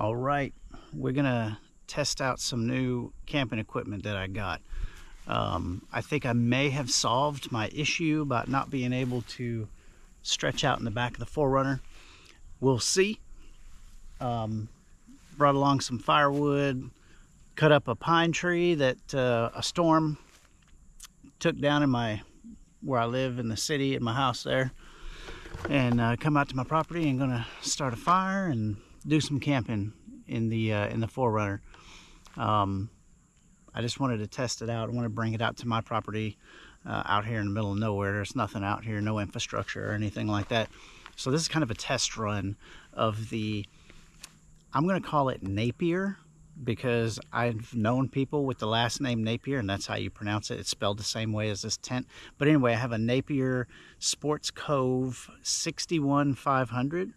All right, we're gonna test out some new camping equipment that I got. I think I may have solved my issue about not being able to stretch out in the back of the 4Runner. We'll see. Brought along some firewood, cut up a pine tree that a storm took down in where I live in the city, in my house there, and come out to my property and gonna start a fire and do some camping in the 4Runner. I just wanted to test it out. I want to bring it out to my property out here in the middle of nowhere. There's nothing out here, no infrastructure or anything like that. So this is kind of a test run of I'm going to call it Napier, because I've known people with the last name Napier, and that's how you pronounce it. It's spelled the same way as this tent. But anyway, I have a Napier Sportz Cove 61500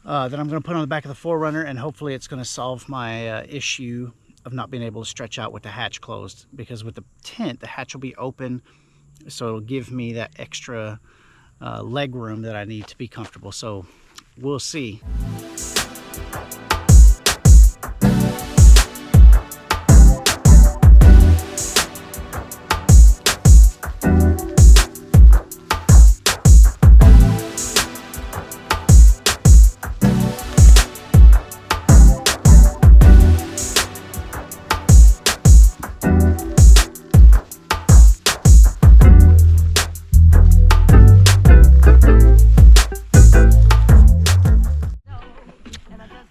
that I'm going to put on the back of the 4Runner, and hopefully it's going to solve my issue of not being able to stretch out with the hatch closed, because with the tent the hatch will be open, so it'll give me that extra leg room that I need to be comfortable. So we'll see.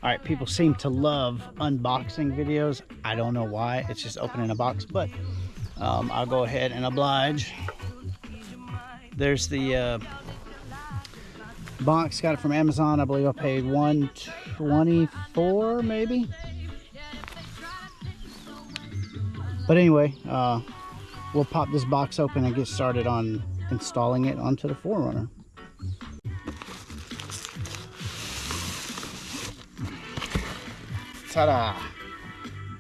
All right, people seem to love unboxing videos. I don't know why. It's just opening a box, but I'll go ahead and oblige. There's the box. Got it from Amazon. I believe I paid $124 maybe. But anyway, we'll pop this box open and get started on installing it onto the 4Runner. Ta-da!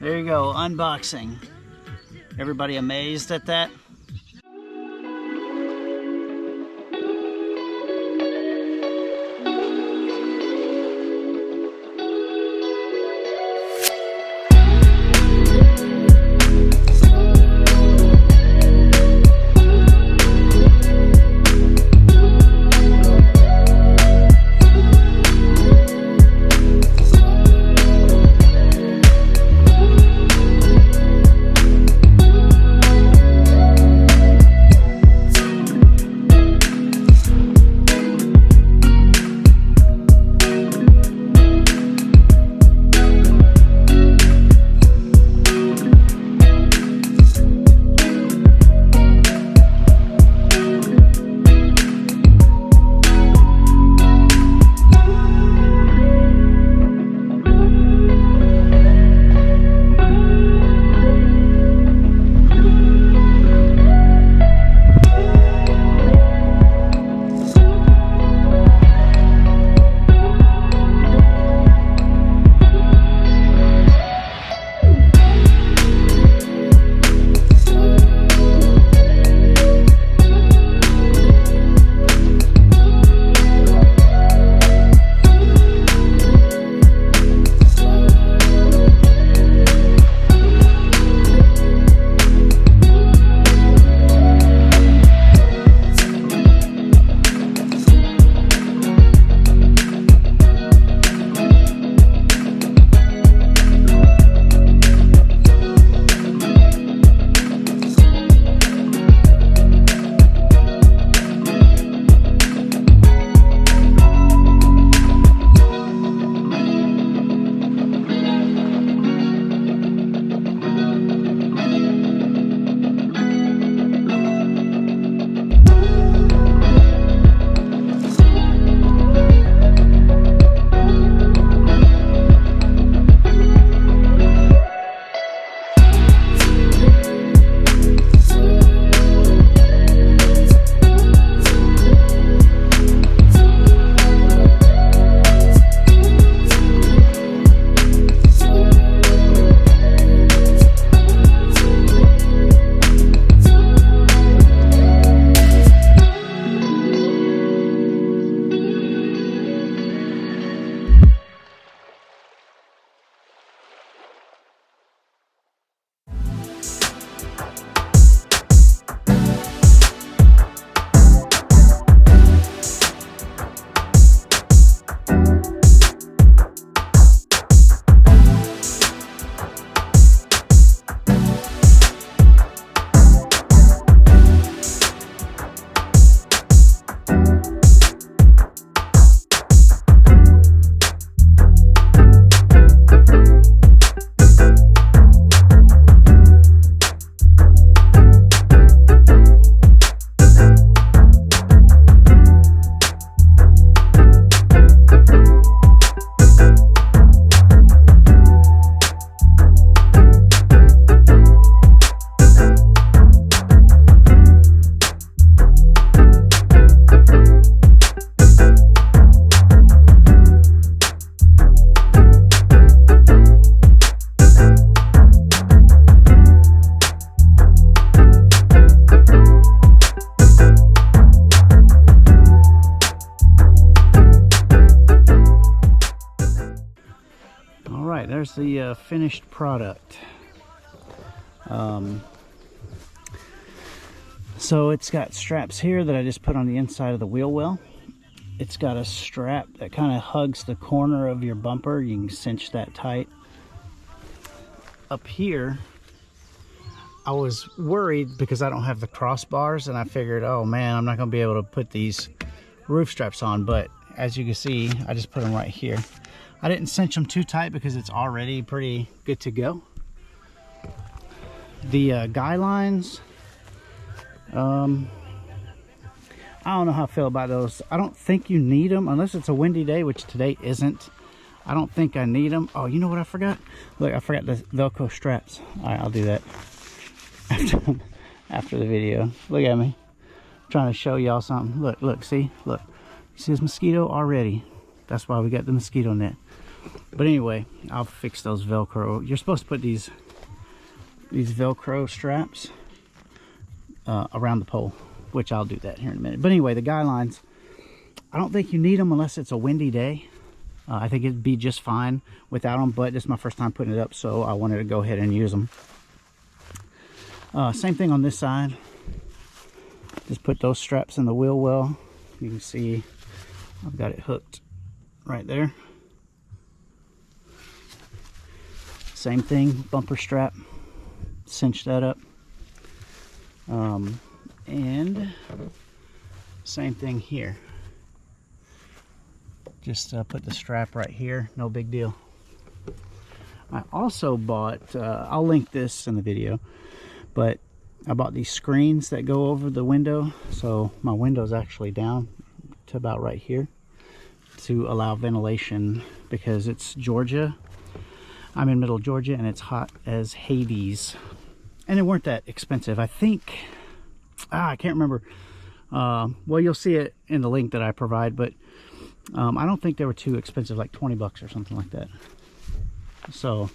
There you go, unboxing. Everybody amazed at that? right, there's the finished product. So it's got straps here that I just put on the inside of the wheel well. It's got a strap that kind of hugs the corner of your bumper. You can cinch that tight. Up here, I was worried because I don't have the crossbars, and I figured, oh man, I'm not going to be able to put these roof straps on. But as you can see, I just put them right here. I didn't cinch them too tight because it's already pretty good to go. The guy lines, I don't know how I feel about those. I don't think you need them unless it's a windy day, which today isn't. I don't think I need them. Oh, you know what I forgot? Look, I forgot the Velcro straps. All right, I'll do that after the video. Look at me. I'm trying to show y'all something. Look, look, see? Look. You see this mosquito already? That's why we got the mosquito net. But anyway, I'll fix those Velcro. You're supposed to put these Velcro straps around the pole, which I'll do that here in a minute. But anyway, the guy lines, I don't think you need them unless it's a windy day. I think it'd be just fine without them, but this is my first time putting it up, so I wanted to go ahead and use them. Same thing on this side. Just put those straps in the wheel well. You can see I've got it hooked right there. Same thing, bumper strap, cinch that up. And same thing here. Just put the strap right here, no big deal. I also bought, I'll link this in the video, but I bought these screens that go over the window. So my window's actually down to about right here to allow ventilation, because it's Georgia. I'm in middle Georgia and it's hot as Hades. And they weren't that expensive. I think, I can't remember. Well, you'll see it in the link that I provide, but I don't think they were too expensive, like 20 bucks or something like that. So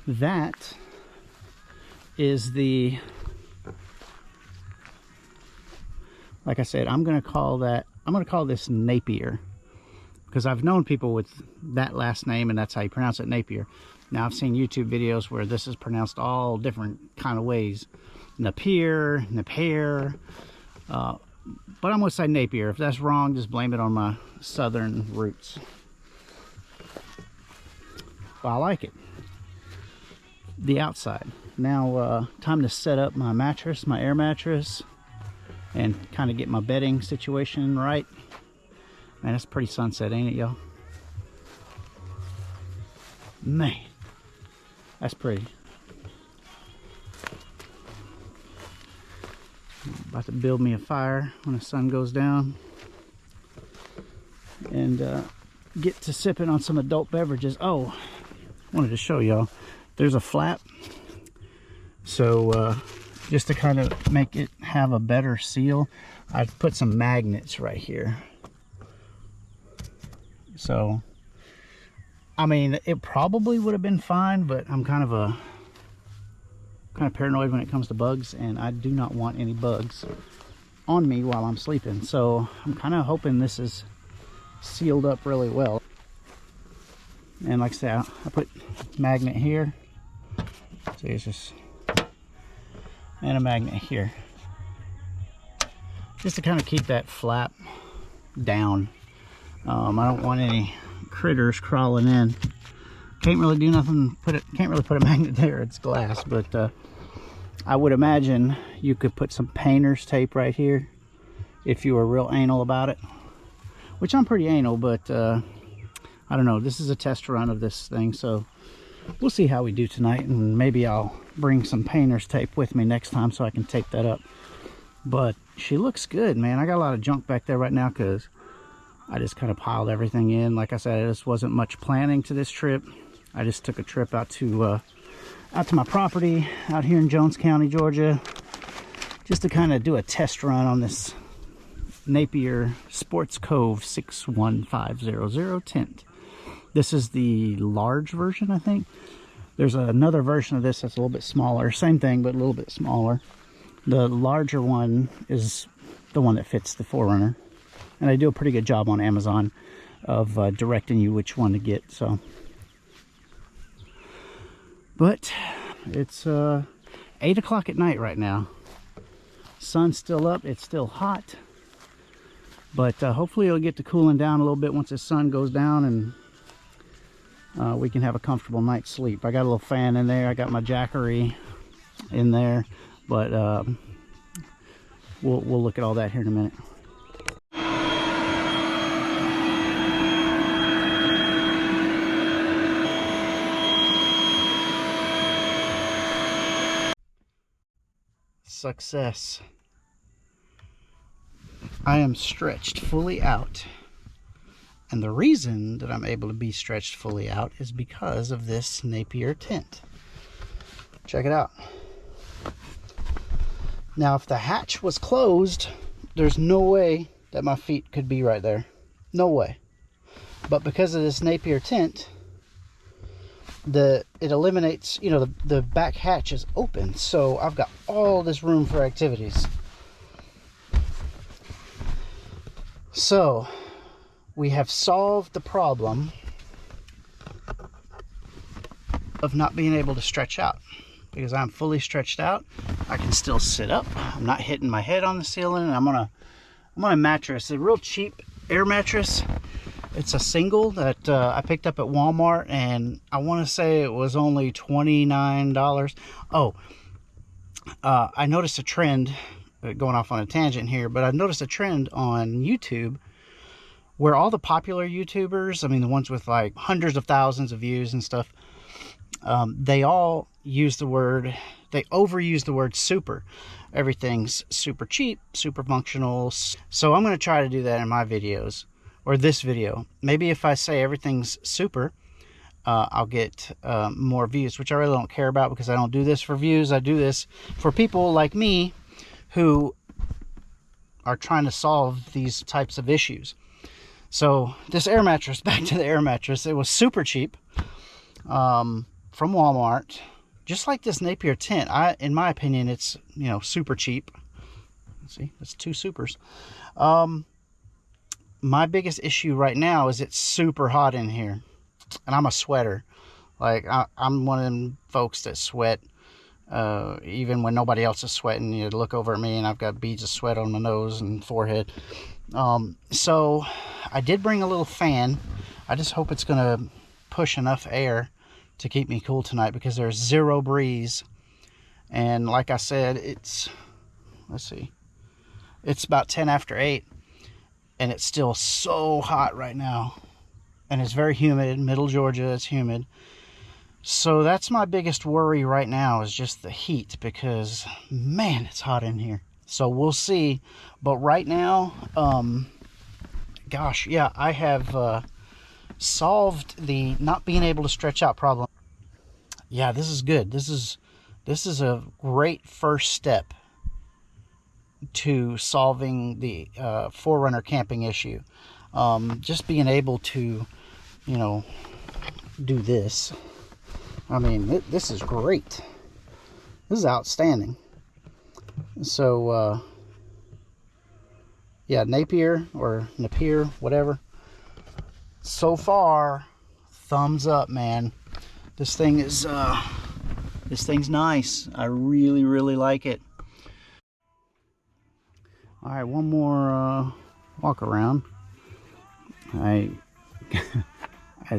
that is the, like I said, I'm going to call this Napier, because I've known people with that last name and that's how you pronounce it, Napier. Now I've seen YouTube videos where this is pronounced all different kind of ways. Napier, Napier, but I'm going to say Napier. If that's wrong, just blame it on my southern roots. But I like it. The outside. Now, time to set up my mattress, my air mattress, and kind of get my bedding situation right. Man, that's pretty sunset, ain't it, y'all? Man, that's pretty. About to build me a fire when the sun goes down, and get to sipping on some adult beverages. Oh, wanted to show y'all, there's a flap, so just to kind of make it have a better seal, I've put some magnets right here. So I mean, it probably would have been fine, but I'm kind of paranoid when it comes to bugs, and I do not want any bugs on me while I'm sleeping. So I'm kind of hoping this is sealed up really well. And like I said, I put magnet here. So it's just, and a magnet here, just to kind of keep that flap down. I don't want any critters crawling in. Can't really do nothing. Can't really put a magnet there. It's glass, but I would imagine you could put some painter's tape right here if you were real anal about it. Which I'm pretty anal, but I don't know. This is a test run of this thing, so we'll see how we do tonight, and maybe I'll bring some painter's tape with me next time so I can tape that up. But she looks good, man. I got a lot of junk back there right now because I just kind of piled everything in. Like I said, this wasn't much planning to this trip. I just took a trip out to my property out here in Jones County, Georgia, just to kind of do a test run on this Napier Sportz Cove 61500 tent. This is the large version, I think. There's another version of this that's a little bit smaller. Same thing, but a little bit smaller. The larger one is the one that fits the 4Runner. And they do a pretty good job on Amazon of directing you which one to get. So But it's 8 o'clock at night right now. Sun's still up, it's still hot, but hopefully it'll get to cooling down a little bit once the sun goes down, and we can have a comfortable night's sleep. I got a little fan in there, I got my Jackery in there, but we'll look at all that here in a minute. Success. I am stretched fully out, and the reason that I'm able to be stretched fully out is because of this Napier tent. Check it out. Now if the hatch was closed, there's no way that my feet could be right there. No way. But because of this Napier tent, it eliminates, you know, the back hatch is open, so I've got all this room for activities. So we have solved the problem of not being able to stretch out. Because I'm fully stretched out, I can still sit up. I'm not hitting my head on the ceiling. I'm on a mattress, a real cheap air mattress. It's a single that I picked up at Walmart, and I want to say it was only $29. Oh, I noticed a trend, going off on a tangent here, but I noticed a trend on YouTube where all the popular YouTubers, I mean the ones with like hundreds of thousands of views and stuff, they all use the word, they overuse the word super. Everything's super cheap, super functional. So I'm going to try to do that in my videos. Or this video. Maybe if I say everything's super, I'll get more views, which I really don't care about because I don't do this for views. I do this for people like me who are trying to solve these types of issues. So this air mattress, back to the air mattress, it was super cheap from Walmart, just like this Napier tent. In my opinion, it's, you know, super cheap. See, that's two supers. My biggest issue right now is it's super hot in here, and I'm a sweater. Like I'm one of them folks that sweat even when nobody else is sweating. You look over at me and I've got beads of sweat on my nose and forehead. So I did bring a little fan. I just hope it's gonna push enough air to keep me cool tonight, because there's zero breeze, and like I said, it's, let's see, it's about 10 after 8. And it's still so hot right now. And it's very humid. Middle Georgia, it's humid. So that's my biggest worry right now, is just the heat, because, man, it's hot in here. So we'll see. But right now, gosh, yeah, I have solved the not being able to stretch out problem. Yeah, this is good. This is a great first step to solving the 4Runner camping issue. Just being able to, you know, do this. I mean, this is great. This is outstanding. So, yeah, Napier or Napier, whatever. So far, thumbs up, man. This thing is, this thing's nice. I really, really like it. All right, one more walk around. I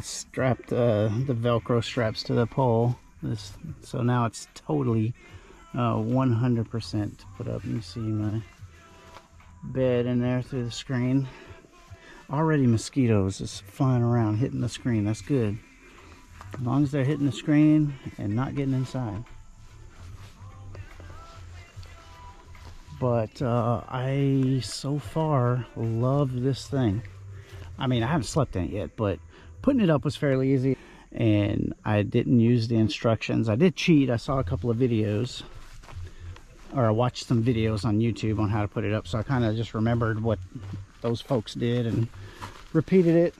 strapped the Velcro straps to the pole. So now it's totally 100% put up. You see my bed in there through the screen. Already mosquitoes is flying around hitting the screen. That's good. As long as they're hitting the screen and not getting inside. But I so far love this thing. I mean, I haven't slept in it yet, but putting it up was fairly easy, and I didn't use the instructions. I did cheat. I saw a couple of videos, or I watched some videos on YouTube on how to put it up, so I kind of just remembered what those folks did and repeated it.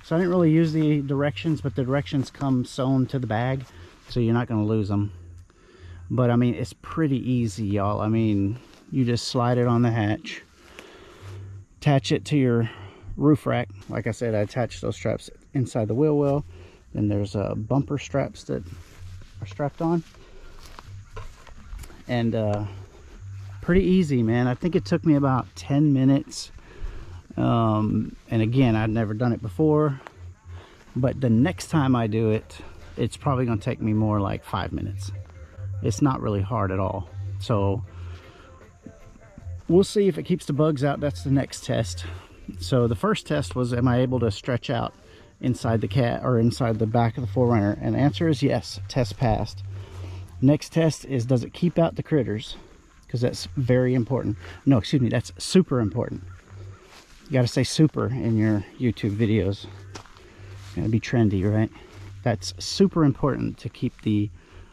So I didn't really use the directions, but the directions come sewn to the bag, so you're not going to lose them. But I mean, it's pretty easy, y'all. I mean, you just slide it on the hatch, attach it to your roof rack. Like I said, I attached those straps inside the wheel well. Then there's bumper straps that are strapped on. And pretty easy, man. I think it took me about 10 minutes. And again, I'd never done it before. But the next time I do it, it's probably going to take me more like 5 minutes. It's not really hard at all. So we'll see if it keeps the bugs out. That's the next test. So the first test was, am I able to stretch out inside the cat or inside the back of the 4Runner? And the answer is yes. Test passed. Next test is, does it keep out the critters? Because that's very important. No, excuse me, that's super important. You got to say super in your YouTube videos. Gotta be trendy, right? That's super important to keep the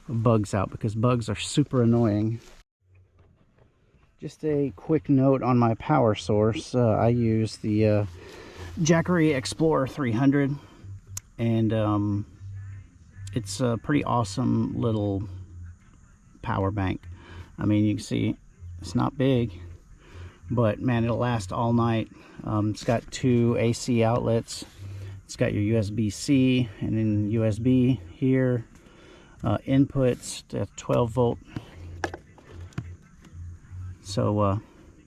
bugs out, because bugs are super annoying. Just a quick note on my power source. I use the Jackery Explorer 300, and it's a pretty awesome little power bank. I mean, you can see it's not big, but man, it'll last all night. It's got 2 AC outlets. It's got your USB-C and then USB here. Inputs to 12 volt. So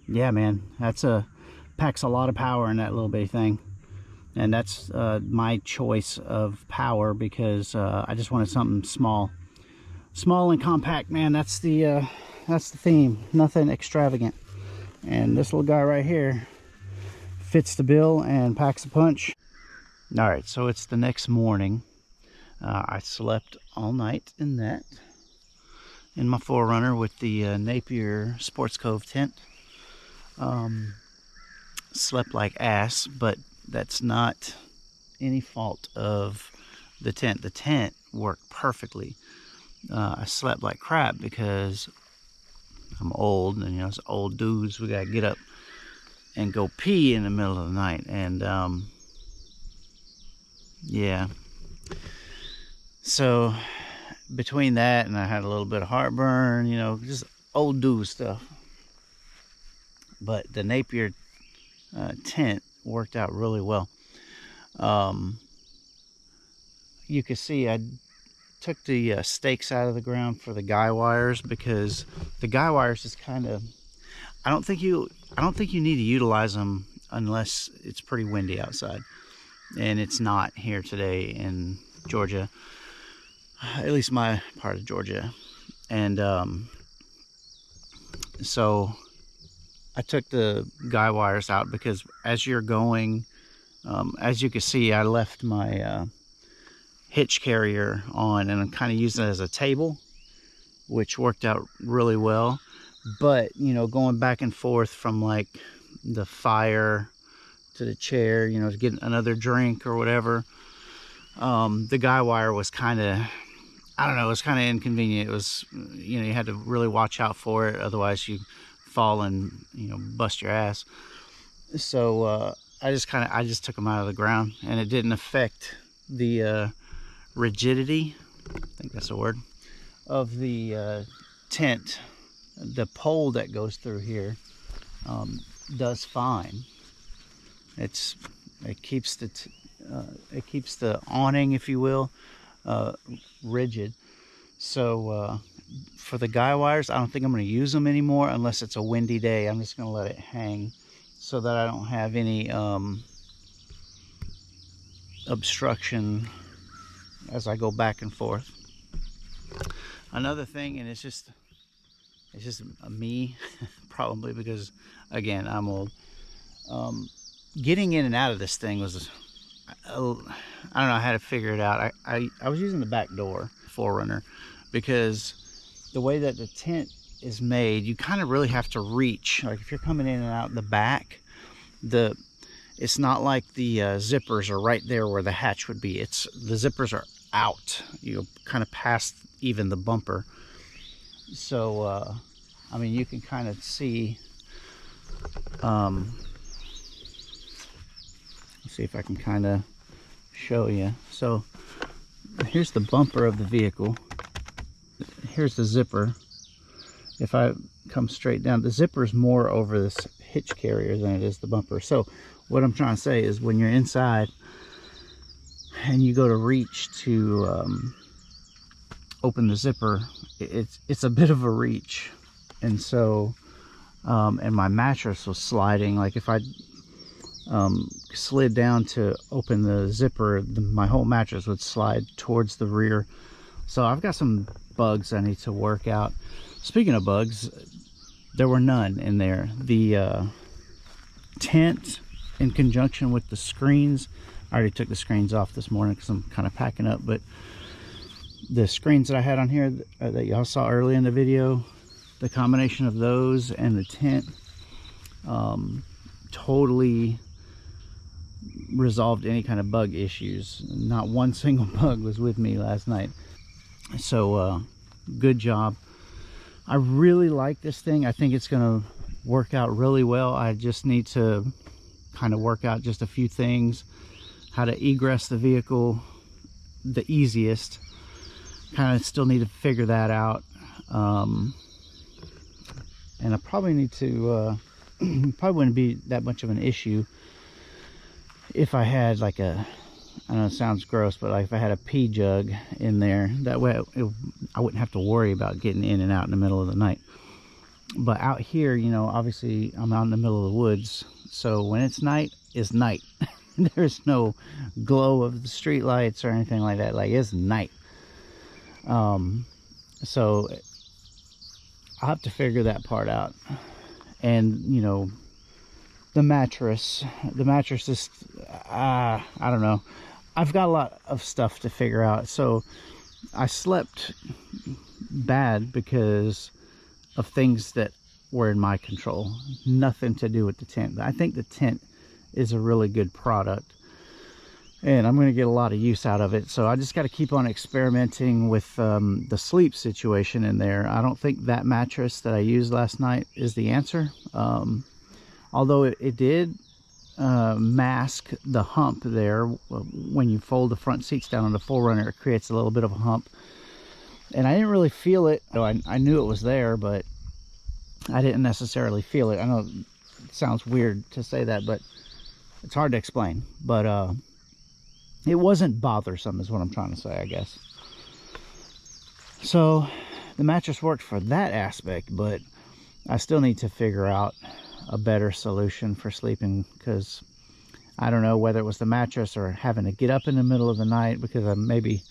yeah, man, that's packs a lot of power in that little bitty thing. And that's my choice of power, because I just wanted something small and compact, man. That's the theme. Nothing extravagant. And this little guy right here fits the bill and packs a punch. All right, so it's the next morning. I slept all night in my 4Runner with the Napier Sportz Cove tent. Slept like ass, but that's not any fault of the tent. The tent worked perfectly. I slept like crap because I'm old, and you know, as old dudes, we gotta get up and go pee in the middle of the night. And yeah, so between that and I had a little bit of heartburn, you know, just old dude stuff. But the Napier tent worked out really well. You can see I took the stakes out of the ground for the guy wires, because the guy wires is kind of, I don't think you need to utilize them unless it's pretty windy outside, and it's not here today in Georgia, at least my part of Georgia. And so I took the guy wires out, because as you're going, as you can see, I left my hitch carrier on, and I'm kind of using it as a table, which worked out really well. But you know, going back and forth from like the fire to the chair, you know, to get another drink or whatever, the guy wire was kind of, I don't know, it was kind of inconvenient. It was, you know, you had to really watch out for it, otherwise you fall and, you know, bust your ass. So I just took them out of the ground, and it didn't affect the rigidity, I think that's a word, of the tent. The pole that goes through here does fine. It keeps the awning, if you will, rigid. So for the guy wires, I don't think I'm going to use them anymore unless it's a windy day. I'm just going to let it hang so that I don't have any obstruction as I go back and forth. Another thing, and it's just me, probably because, again, I'm old. Getting in and out of this thing was, I don't know how to figure it out. I was using the back door 4Runner, because the way that the tent is made, you kind of really have to reach. Like if you're coming in and out the back, it's not like the zippers are right there where the hatch would be. The zippers are out, you know, kind of past even the bumper. So I mean, you can kind of see, let's see if I can kind of show you. So here's the bumper of the vehicle. Here's the zipper. If I come straight down, the zipper is more over this hitch carrier than it is the bumper. So what I'm trying to say is, when you're inside, and you go to reach to open the zipper, it's a bit of a reach. And so and my mattress was sliding. Like if I slid down to open the zipper, my whole mattress would slide towards the rear. So I've got some bugs I need to work out. Speaking of bugs, there were none in there. The tent in conjunction with the screens, I already took the screens off this morning because I'm kind of packing up, but the screens that I had on here that y'all saw early in the video, the combination of those and the tent totally resolved any kind of bug issues. Not one single bug was with me last night. So good job. I really like this thing. I think it's going to work out really well. I just need to kind of work out just a few things, how to egress the vehicle the easiest. Kind of still need to figure that out. And I probably need to probably wouldn't be that much of an issue if I had like a, I know it sounds gross, but like if I had a pee jug in there, that way I wouldn't have to worry about getting in and out in the middle of the night. But out here, you know, obviously I'm out in the middle of the woods, so when it's night, it's night. There's no glow of the street lights or anything like that. Like, it's night. So I'll have to figure that part out. And you know, the mattress is I don't know, I've got a lot of stuff to figure out. So I slept bad because of things that were in my control, nothing to do with the tent. I think the tent is a really good product, and I'm going to get a lot of use out of it. So I just got to keep on experimenting with the sleep situation in there. I don't think that mattress that I used last night is the answer. Although it did mask the hump there. When you fold the front seats down on the 4Runner, it creates a little bit of a hump. And I didn't really feel it. I knew it was there, but I didn't necessarily feel it. I know it sounds weird to say that, but it's hard to explain. But it wasn't bothersome is what I'm trying to say, I guess. So the mattress worked for that aspect, but I still need to figure out a better solution for sleeping, because I don't know whether it was the mattress or having to get up in the middle of the night because I maybe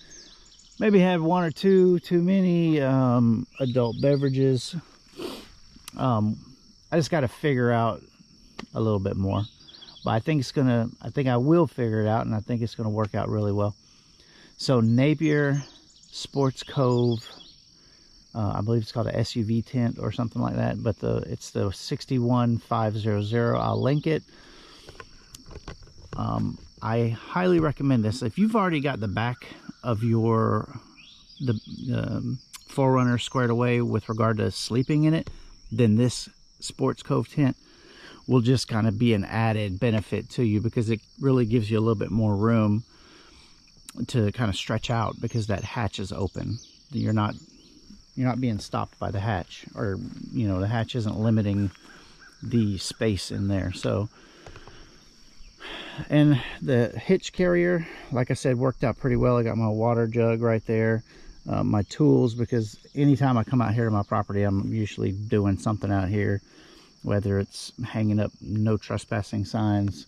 had one or two too many adult beverages. I just got to figure out a little bit more, but I think I will figure it out, and I think it's gonna work out really well. So Napier Sportz Cove, I believe it's called a SUV tent or something like that, but it's the 61500. I'll link it. I highly recommend this. If you've already got the back of the 4Runner squared away with regard to sleeping in it, then this Sportz Cove tent will just kind of be an added benefit to you, because it really gives you a little bit more room to kind of stretch out, because that hatch is open. You're not being stopped by the hatch, or you know, the hatch isn't limiting the space in there. So, and the hitch carrier, like I said, worked out pretty well. I got my water jug right there, my tools, because anytime I come out here to my property, I'm usually doing something out here, whether it's hanging up no trespassing signs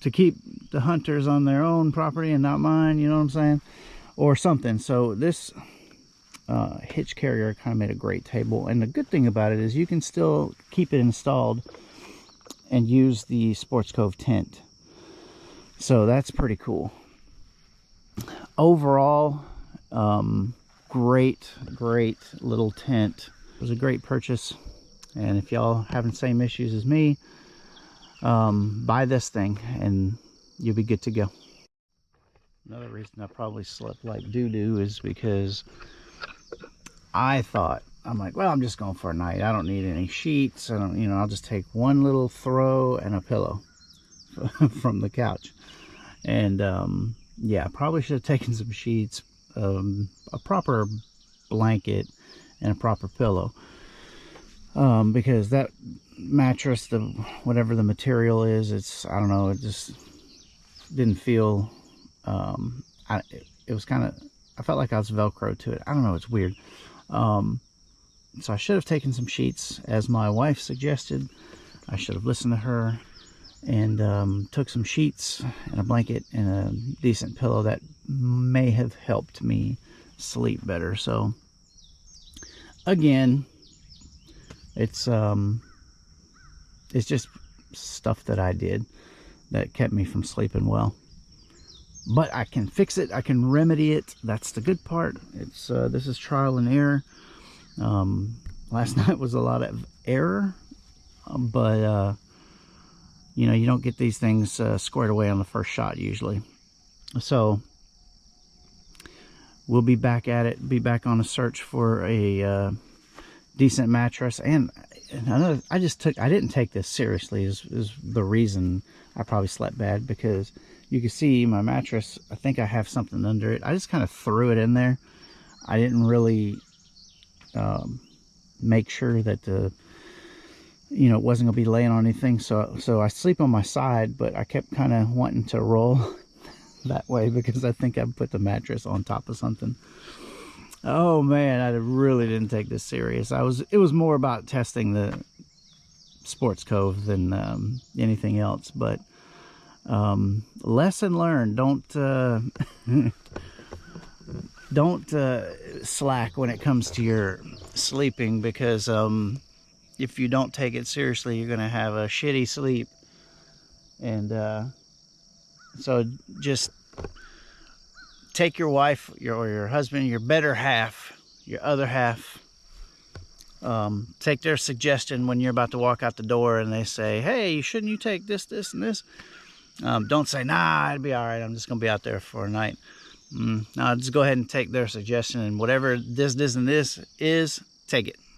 to keep the hunters on their own property and not mine, you know what I'm saying, or something. So this hitch carrier kind of made a great table, and the good thing about it is you can still keep it installed and use the Sportz Cove tent. So that's pretty cool. Overall, great little tent. It was a great purchase, and if y'all having the same issues as me, buy this thing and you'll be good to go. Another reason I probably slept like doo-doo is because I thought, I'm like, well, I'm just going for a night. I don't need any sheets. I don't, you know, I'll just take one little throw and a pillow from the couch. And yeah, I probably should have taken some sheets, a proper blanket, and a proper pillow. Because that mattress, whatever the material is, I don't know, it just didn't feel it was kind of, I felt like I was Velcro to it. I don't know, it's weird. So I should have taken some sheets, as my wife suggested. I should have listened to her and took some sheets and a blanket and a decent pillow. That may have helped me sleep better. So again, it's just stuff that I did that kept me from sleeping well. But I can fix it. I can remedy it. That's the good part. It's this is trial and error. Last night was a lot of error, but you know, you don't get these things squared away on the first shot usually. So we'll be back at it, be back on a search for a decent mattress. And another, I didn't take this seriously is the reason I probably slept bad, because you can see my mattress, I think I have something under it. I just kind of threw it in there. I didn't really make sure that you know, it wasn't gonna be laying on anything. So I sleep on my side, but I kept kind of wanting to roll that way because I think I put the mattress on top of something. Oh man, I really didn't take this serious. It was more about testing the Sportz Cove than anything else. But lesson learned: don't slack when it comes to your sleeping, because if you don't take it seriously, you're gonna have a shitty sleep. And so just take your wife, or your husband, your better half, your other half, take their suggestion when you're about to walk out the door and they say, hey, shouldn't you take this, this, and this? Don't say, nah, it'll be all right, I'm just gonna be out there for a night. No, just go ahead and take their suggestion, and whatever this, and this is, take it.